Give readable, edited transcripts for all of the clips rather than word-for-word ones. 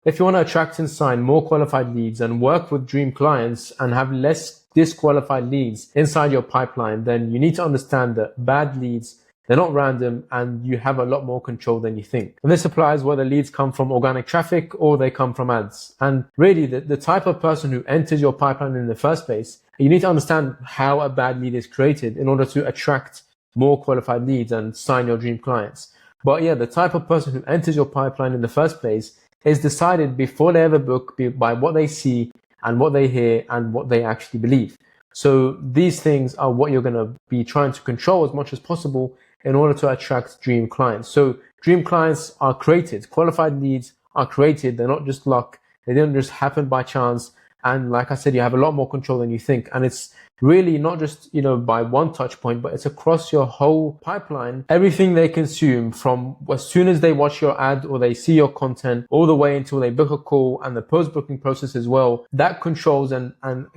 if you want to attract and sign more qualified leads and work with dream clients and have less disqualified leads inside your pipeline, then you need to understand that bad leads, they're not random, and you have a lot more control than you think. And this applies whether leads come from organic traffic or they come from ads. And really, the type of person who enters your pipeline in the first place, you need to understand how a bad lead is created in order to attract more qualified leads and sign your dream clients. But yeah, the type of person who enters your pipeline in the first place is decided before they ever book by what they see and what they hear and what they actually believe. So these things are what you're going to be trying to control as much as possible in order to attract dream clients. So dream clients are created, qualified leads are created. They're not just luck. They don't just happen by chance. And like I said, you have a lot more control than you think. And it's really not just, by one touch point, but it's across your whole pipeline. Everything they consume from as soon as they watch your ad or they see your content all the way until they book a call, and the post-booking process as well, that controls and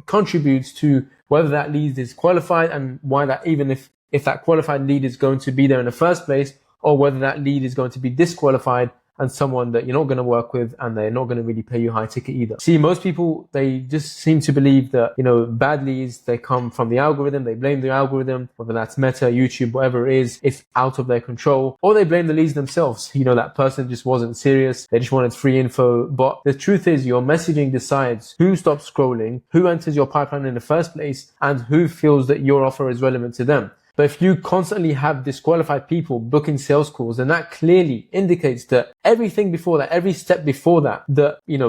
contributes to whether that lead is qualified and why that, even if that qualified lead is going to be there in the first place, or whether that lead is going to be disqualified and someone that you're not going to work with and they're not going to really pay you high ticket either. See, most people, they just seem to believe that, bad leads, they come from the algorithm. They blame the algorithm, whether that's Meta, YouTube, whatever it is, it's out of their control. Or they blame the leads themselves. That person just wasn't serious. They just wanted free info. But the truth is, your messaging decides who stops scrolling, who enters your pipeline in the first place, and who feels that your offer is relevant to them. But if you constantly have disqualified people booking sales calls, then that clearly indicates that everything before that, every step before that,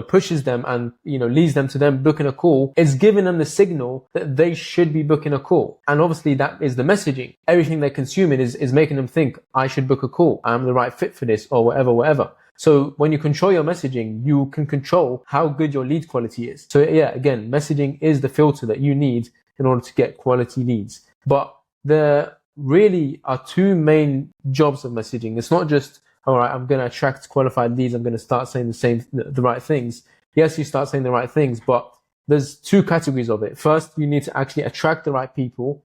pushes them and, leads them to them booking a call, is giving them the signal that they should be booking a call. And obviously that is the messaging. Everything they're consuming is making them think, I should book a call. I'm the right fit for this, or whatever. So when you control your messaging, you can control how good your lead quality is. So yeah, again, messaging is the filter that you need in order to get quality leads. But there really are two main jobs of messaging. It's not just, all right, I'm going to attract qualified leads. I'm going to start saying the right things. Yes, you start saying the right things, but there's two categories of it. First, you need to actually attract the right people,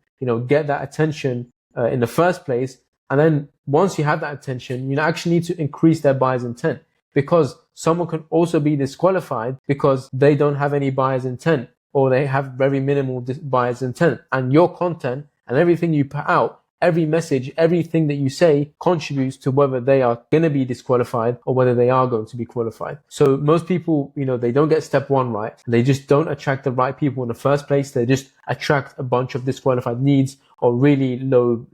get that attention in the first place. And then once you have that attention, you actually need to increase their buyer's intent, because someone can also be disqualified because they don't have any buyer's intent, or they have very minimal buyer's intent. And your content and everything you put out, every message, everything that you say contributes to whether they are going to be disqualified or whether they are going to be qualified. So most people, they don't get step one right. They just don't attract the right people in the first place. They just attract a bunch of disqualified leads or really low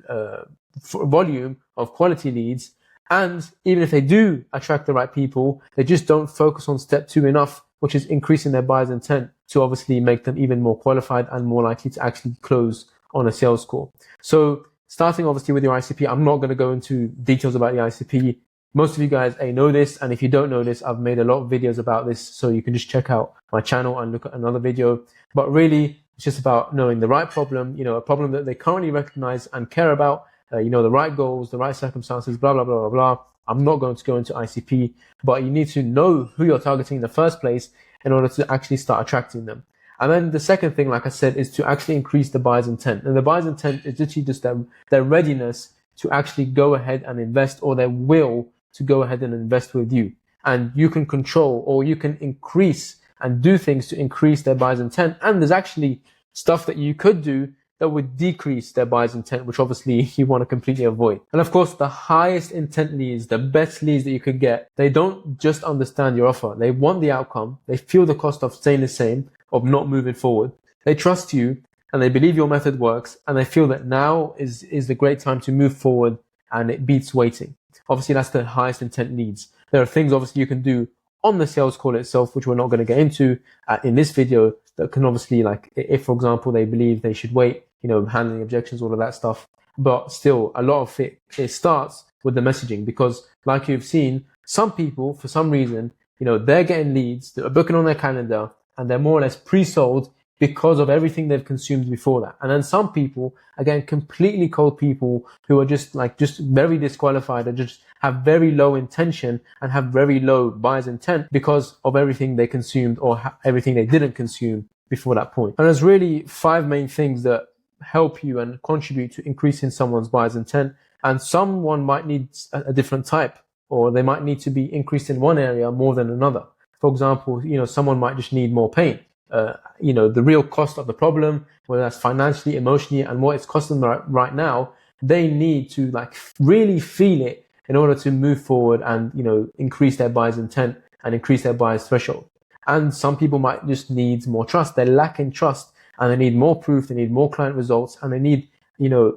volume of quality leads. And even if they do attract the right people, they just don't focus on step two enough, which is increasing their buyer's intent to obviously make them even more qualified and more likely to actually close on a sales call. So starting obviously with your ICP, I'm not going to go into details about the ICP. Most of you guys know this, and if you don't know this, I've made a lot of videos about this, so you can just check out my channel and look at another video. But really, it's just about knowing the right problem, a problem that they currently recognize and care about, the right goals, the right circumstances, blah, blah, blah, blah, blah. I'm not going to go into ICP, but you need to know who you're targeting in the first place in order to actually start attracting them. And then the second thing, like I said, is to actually increase the buyer's intent. And the buyer's intent is literally just their readiness to actually go ahead and invest, or their will to go ahead and invest with you. And you can control, or you can increase and do things to increase their buyer's intent. And there's actually stuff that you could do that would decrease their buyer's intent, which obviously you want to completely avoid. And of course, the highest intent leads, the best leads that you could get, they don't just understand your offer. They want the outcome. They feel the cost of staying the same, of not moving forward. They trust you and they believe your method works, and they feel that now is the great time to move forward, and it beats waiting. Obviously, that's the highest intent leads. There are things obviously you can do on the sales call itself, which we're not going to get into in this video, that can obviously, like, if for example they believe they should wait, handling objections, all of that stuff. But still, a lot of it starts with the messaging, because like you've seen, some people, for some reason, they're getting leads that are booking on their calendar, and they're more or less pre-sold because of everything they've consumed before that. And then some people, again, completely cold people who are just very disqualified and just have very low intention and have very low buyer's intent because of everything they consumed or everything they didn't consume before that point. And there's really 5 main things that help you and contribute to increasing someone's buyer's intent. And someone might need a different type, or they might need to be increased in one area more than another. For example, someone might just need more paint. The real cost of the problem, whether that's financially, emotionally, and what it's costing them right now, they need to like really feel it in order to move forward and, increase their buyer's intent and increase their buyer's threshold. And some people might just need more trust. They're lacking trust and they need more proof. They need more client results and they need,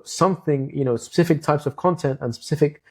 something, specific types of content and specific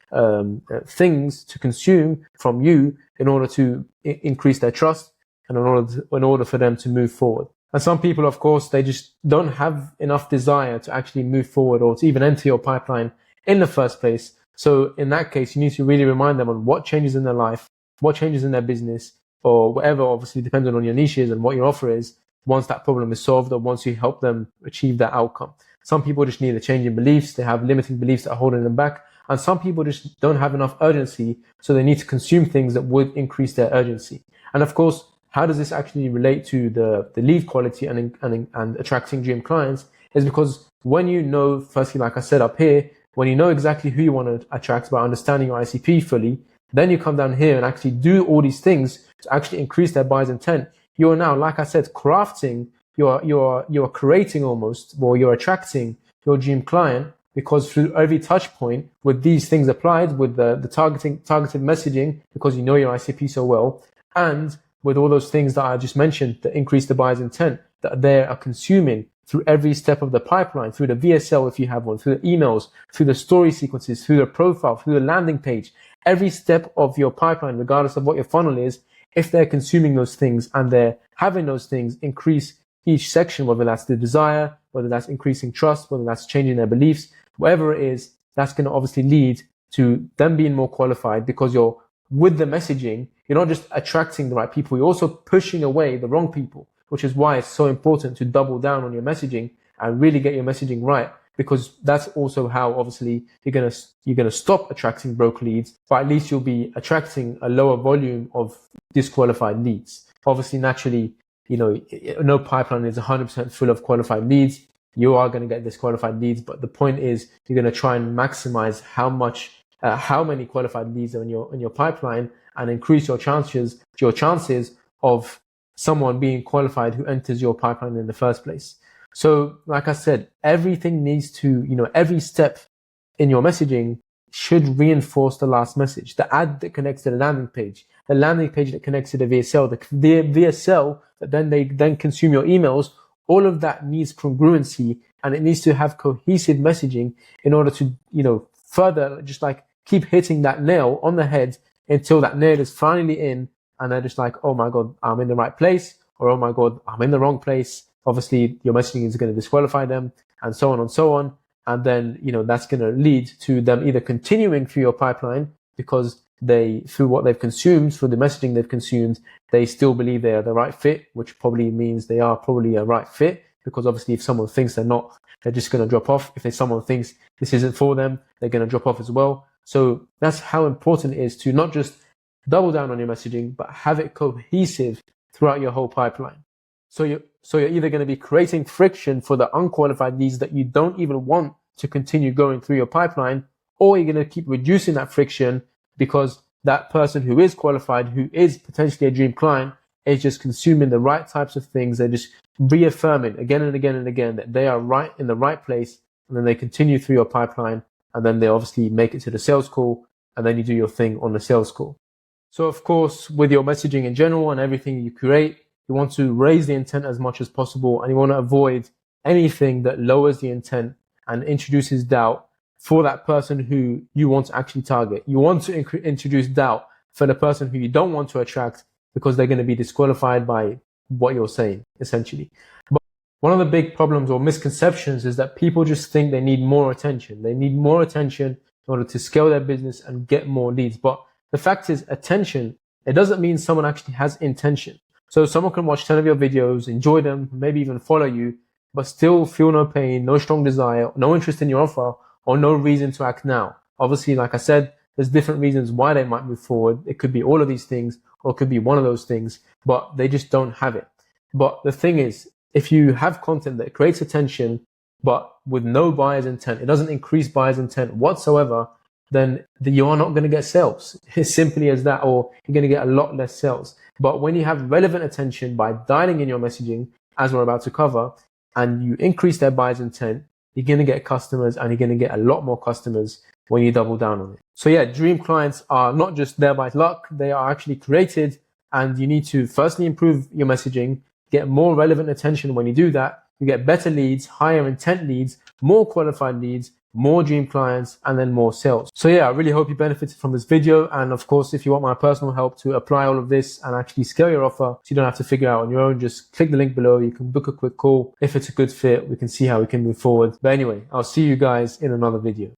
things to consume from you in order to increase their trust and in order for them to move forward. And some people, of course, they just don't have enough desire to actually move forward or to even enter your pipeline in the first place. So in that case, you need to really remind them on what changes in their life, what changes in their business, or whatever, obviously depending on your niches and what your offer is, once that problem is solved or once you help them achieve that outcome. Some people just need a change in beliefs. They have limiting beliefs that are holding them back. And some people just don't have enough urgency, so they need to consume things that would increase their urgency. And of course, how does this actually relate to the lead quality and attracting dream clients? Is because when you know, firstly, like I said up here, when you know exactly who you want to attract by understanding your ICP fully, then you come down here and actually do all these things to actually increase their buyer's intent. You're now, like I said, crafting, you're creating almost, or you're attracting your dream client, because through every touch point with these things applied, with the targeted messaging, because you know your ICP so well, and with all those things that I just mentioned that increase the buyer's intent, that they are consuming through every step of the pipeline, through the VSL if you have one, through the emails, through the story sequences, through the profile, through the landing page, every step of your pipeline, regardless of what your funnel is, if they're consuming those things and they're having those things increase each section, whether that's the desire, whether that's increasing trust, whether that's changing their beliefs, whatever it is, that's going to obviously lead to them being more qualified, because you're with the messaging, you're not just attracting the right people, you're also pushing away the wrong people, which is why it's so important to double down on your messaging and really get your messaging right, because that's also how obviously you're going to stop attracting broke leads, but at least you'll be attracting a lower volume of disqualified leads. Obviously, naturally, no pipeline is 100% full of qualified leads. You are going to get disqualified leads, but the point is you're going to try and maximize how many qualified leads are in your pipeline and increase your chances of someone being qualified who enters your pipeline in the first place. So like I said, everything needs to, every step in your messaging should reinforce the last message. The ad that connects to the landing page that connects to the VSL, the VSL that they consume your emails, all of that needs congruency, and it needs to have cohesive messaging in order to, further just like keep hitting that nail on the head until that nail is finally in and they're just like, oh my God, I'm in the right place, or oh my God, I'm in the wrong place. Obviously, your messaging is going to disqualify them, and so on and so on. And then, that's going to lead to them either continuing through your pipeline because through what they've consumed, through the messaging they've consumed, they still believe they are the right fit, which probably means they are probably a right fit, because obviously if someone thinks they're not, they're just going to drop off. If someone thinks this isn't for them, they're going to drop off as well. So that's how important it is to not just double down on your messaging, but have it cohesive throughout your whole pipeline. So you're either going to be creating friction for the unqualified leads that you don't even want to continue going through your pipeline, or you're going to keep reducing that friction because that person who is qualified, who is potentially a dream client, is just consuming the right types of things. They're just reaffirming again and again and again that they are right in the right place, and then they continue through your pipeline, and then they obviously make it to the sales call, and then you do your thing on the sales call. So of course, with your messaging in general and everything you create, you want to raise the intent as much as possible, and you want to avoid anything that lowers the intent and introduces doubt for that person who you want to actually target. You want to introduce doubt for the person who you don't want to attract, because they're going to be disqualified by what you're saying, essentially. But one of the big problems or misconceptions is that people just think they need more attention. They need more attention in order to scale their business and get more leads. But the fact is, attention, it doesn't mean someone actually has intention. So someone can watch 10 of your videos, enjoy them, maybe even follow you, but still feel no pain, no strong desire, no interest in your offer, or no reason to act now. Obviously, like I said, there's different reasons why they might move forward. It could be all of these things, or it could be one of those things, but they just don't have it. But the thing is, if you have content that creates attention, but with no buyer's intent, it doesn't increase buyer's intent whatsoever, then you are not going to get sales. It's simply as that, or you're going to get a lot less sales. But when you have relevant attention by dialing in your messaging, as we're about to cover, and you increase their buyer's intent, you're going to get customers, and you're going to get a lot more customers when you double down on it. So yeah, dream clients are not just there by luck, they are actually created, and you need to firstly improve your messaging, get more relevant attention. When you do that, you get better leads, higher intent leads, more qualified leads, more dream clients, and then more sales. So yeah, I really hope you benefited from this video. And of course, if you want my personal help to apply all of this and actually scale your offer, so you don't have to figure out on your own, just click the link below. You can book a quick call. If it's a good fit, we can see how we can move forward. But anyway, I'll see you guys in another video.